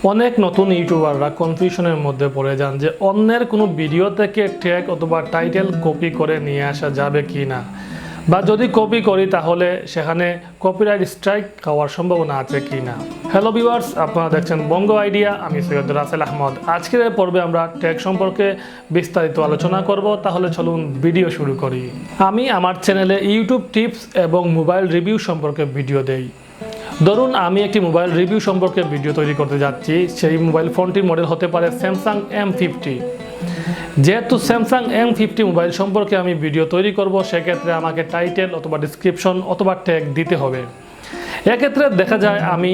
অনেক নতুন ইউটিউবাররা কনফিউশনের মধ্যে পড়ে যান যে অন্যের কোনো ভিডিও থেকে ট্যাগ অথবা টাইটেল কপি করে নিয়ে আসা যাবে কি না, বা যদি কপি করি তাহলে সেখানে কপিরাইট স্ট্রাইক হওয়ার সম্ভাবনা আছে কি না। হ্যালো ভিউয়ার্স, আপনারা দেখছেন বঙ্গ আইডিয়া। আমি sy.rasel আহমদ। আজকের পর্বে আমরা ট্যাগ সম্পর্কে বিস্তারিত আলোচনা করব। তাহলে চলুন ভিডিও শুরু করি। আমি আমার চ্যানেলে ইউটিউব টিপস এবং মোবাইল রিভিউ সম্পর্কে ভিডিও দেই। ধরুন আমি একটি মোবাইল রিভিউ সম্পর্কে ভিডিও তৈরি করতে যাচ্ছি। সেই মোবাইল ফোনটির মডেল হতে পারে স্যামসাং M50। যেহেতু স্যামসাং M50 মোবাইল সম্পর্কে আমি ভিডিও তৈরি করব, সেক্ষেত্রে আমাকে টাইটেল অথবা ডিসক্রিপশন অথবা ট্যাগ দিতে হবে। এক্ষেত্রে দেখা যায় আমি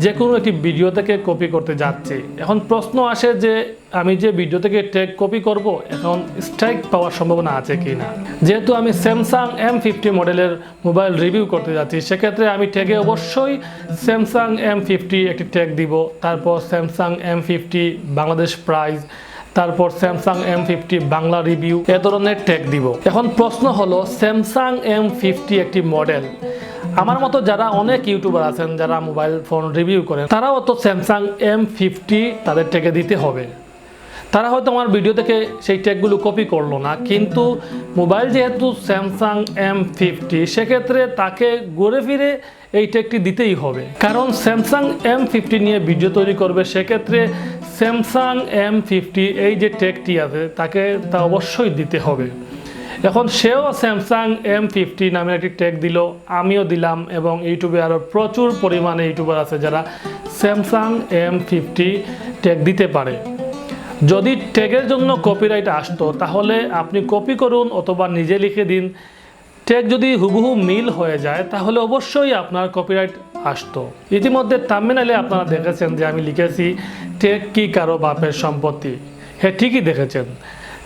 যে কোনো একটি ভিডিও থেকে কপি করতে যাচ্ছি। এখন প্রশ্ন আসে যে আমি যে ভিডিও থেকে ট্যাগ কপি করব, এখন স্ট্রাইক পাওয়ার সম্ভাবনা আছে কি না। যেহেতু আমি স্যামসাং M50 মডেলের মোবাইল রিভিউ করতে যাচ্ছি, সেক্ষেত্রে আমি ট্যাগে অবশ্যই স্যামসাং M50 একটি ট্যাগ দিব। তারপর স্যামসাং M50 বাংলাদেশ প্রাইস, তারপর স্যামসাং M50 বাংলা রিভিউ, এ ধরনের ট্যাগ দিব। এখন প্রশ্ন হলো স্যামসাং M50 একটি মডেল। আমার মতো যারা অনেক ইউটিউবার আছেন যারা মোবাইল ফোন রিভিউ করেন, তারাও তো স্যামসাং M50 তাদের ট্যাগে দিতে হবে। তারা হয়তো আমার ভিডিও থেকে সেই ট্যাগগুলো কপি করলো না, কিন্তু মোবাইল যেহেতু স্যামসাং M50, সেক্ষেত্রে তাকে ঘুরে ফিরে এই ট্যাগটি দিতেই হবে। কারণ স্যামসাং M50 নিয়ে ভিডিও তৈরি করবে, সেক্ষেত্রে স্যামসাং M50 এই যে ট্যাগটি আছে তাকে তা অবশ্যই দিতে হবে। এখন সেও স্যামসাং M50 নামের একটি ট্যাগ দিল, আমিও দিলাম, এবং ইউটিউবে আরও প্রচুর পরিমাণে ইউটিউবার আছে যারা স্যামসাং M50 ট্যাগ দিতে পারে। যদি ট্যাগের জন্য কপিরাইট আসতো তাহলে আপনি কপি করুন অথবা নিজে লিখে দিন। ট্যাগ যদি হুবহু মিল হয়ে যায় তাহলে অবশ্যই আপনার কপিরাইট আসতো। ইতিমধ্যে থাম্বনেইলে আপনারা দেখেছেন যে আমি লিখেছি ট্যাগ কি কারো বাপের সম্পত্তি। হ্যাঁ, ঠিকই দেখেছেন।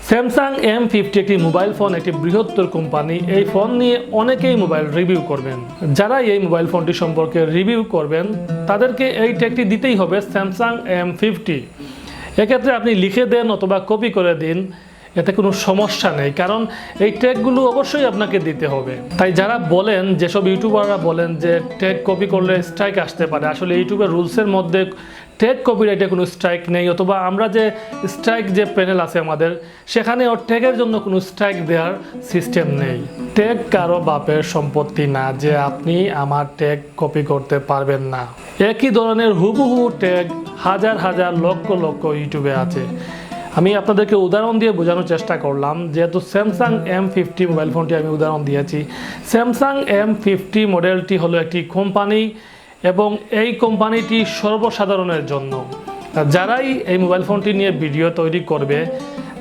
স্যামসাং M50 একটি মোবাইল ফোন, একটি বৃহত্তর কোম্পানি। এই ফোন নিয়ে অনেকেই মোবাইল রিভিউ করবেন। যারা এই মোবাইল ফোনটি সম্পর্কে রিভিউ করবেন তাদেরকে এই ট্যাগটি দিতেই হবে, স্যামসাং M50। এক্ষেত্রে আপনি লিখে দেন অথবা কপি করে দিন, এতে কোনো সমস্যা নেই, কারণ এই ট্যাগগুলো অবশ্যই আপনাকে দিতে হবে। তাই যারা বলেন, যেসব ইউটিউবাররা বলেন যে ট্যাগ কপি করলে স্ট্রাইক আসতে পারে, আসলে ইউটিউবের রুলসের মধ্যে ট্যাগ কপিরাইটে কোনো স্ট্রাইক নেই, অথবা আমরা যে স্ট্রাইক যে প্যানেল আছে আমাদের, সেখানে ওর ট্যাগের জন্য কোনো স্ট্রাইক দেওয়ার সিস্টেম নেই। ট্যাগ কারো বাপের সম্পত্তি না যে আপনি আমার ট্যাগ কপি করতে পারবেন না। একই ধরনের হুবহু ট্যাগ হাজার হাজার লক্ষ লক্ষ ইউটিউবে আছে। আমি আপনাদেরকে উদাহরণ দিয়ে বোঝানোর চেষ্টা করলাম। যেহেতু স্যামসাং M50 মোবাইল ফোনটি আমি উদাহরণ দিয়েছি। স্যামসাং M50 মডেলটি হলো একটি কোম্পানি, এবং এই কোম্পানিটি সর্বসাধারণের জন্য। যারাই এই মোবাইল ফোনটি নিয়ে ভিডিও তৈরি করবে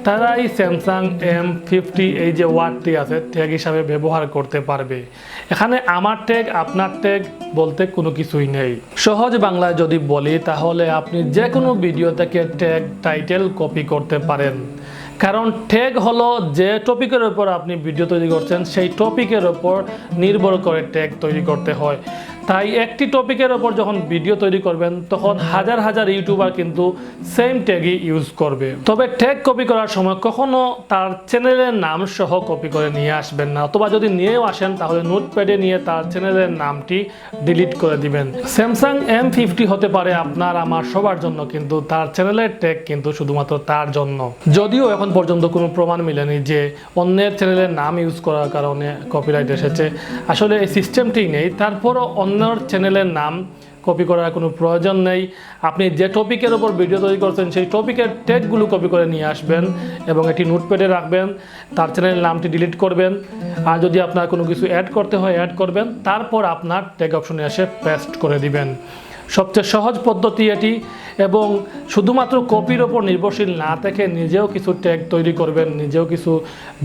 তারাই স্যামসাং M50 এই যে ওয়ার্ডটি আছে ট্যাগ হিসাবে ব্যবহার করতে পারবে। এখানে আমার ট্যাগ আপনার ট্যাগ বলতে কোনো কিছুই নেই। সহজ বাংলায় যদি বলি তাহলে আপনি যে কোনো ভিডিও থেকে ট্যাগ টাইটেল কপি করতে পারেন। কারণ ট্যাগ হলো যে টপিকের ওপর আপনি ভিডিও তৈরি করছেন সেই টপিকের ওপর নির্ভর করে ট্যাগ তৈরি করতে হয়। তাই একটি টপিকের ওপর যখন ভিডিও তৈরি করবেন তখন হাজার হাজার ইউটিউবার কিন্তু সেম ট্যাগই ইউজ করবে। তবে ট্যাগ কপি করার সময় কখনো তার চ্যানেলের নাম সহ কপি করে নিয়ে আসবেন না, অথবা যদি নিয়েও আসেন তাহলে নোটপ্যাডে নিয়ে তার চ্যানেলের নামটি ডিলিট করে দিবেন। স্যামসাং M50 হতে পারে আপনার আমার সবার জন্য, কিন্তু তার চ্যানেলের ট্যাগ কিন্তু শুধুমাত্র তার জন্য। যদিও এখন পর্যন্ত কোনো প্রমাণ মেলেনি যে অন্যের চ্যানেলের নাম ইউজ করার কারণে কপিরাইট এসেছে। আসলে এই সিস্টেমটি নেই। তারপরও অন্যের চ্যানেলের নাম কপি করার কোনো প্রয়োজন নেই। আপনি যে টপিকের ওপর ভিডিও তৈরি করছেন সেই টপিকের ট্যাগগুলো কপি করে নিয়ে আসবেন এবং এটি নোটপ্যাডে রাখবেন, তার চ্যানেলের নামটি ডিলিট করবেন, আর যদি আপনার কোনো কিছু অ্যাড করতে হয় অ্যাড করবেন, তারপর আপনার ট্যাগ অপশনে এসে পেস্ট করে দিবেন। সবচেয়ে সহজ পদ্ধতি এটি, এবং শুধুমাত্র কপির ওপর নির্ভরশীল না থেকে নিজেও কিছু ট্যাগ তৈরি করবেন, নিজেও কিছু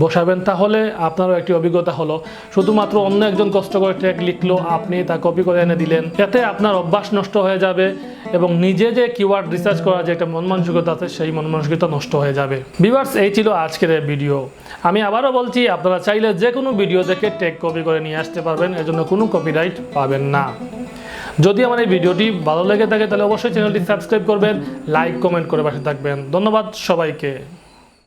বসাবেন, তাহলে আপনারও একটি অভিজ্ঞতা হলো। শুধুমাত্র অন্য একজন কষ্ট করে ট্যাগ লিখলো, আপনি তা কপি করে এনে দিলেন, এতে আপনার অভ্যাস নষ্ট হয়ে যাবে এবং নিজে যে কিওয়ার্ড রিসার্চ করার যে একটা মন মানসিকতা আছে সেই মন মানসিকতা নষ্ট হয়ে যাবে। ভিউয়ার্স, এই ছিল আজকের এই ভিডিও। আমি আবারও বলছি, আপনারা চাইলে যে কোনো ভিডিও থেকে ট্যাগ কপি করে নিয়ে আসতে পারবেন, এর জন্য কোনো কপিরাইট পাবেন না। যদি আমার এই ভিডিওটি ভালো লেগে থাকে তাহলে অবশ্যই চ্যানেলটি সাবস্ক্রাইব করবেন, লাইক কমেন্ট করে পাশে থাকবেন। ধন্যবাদ সবাইকে।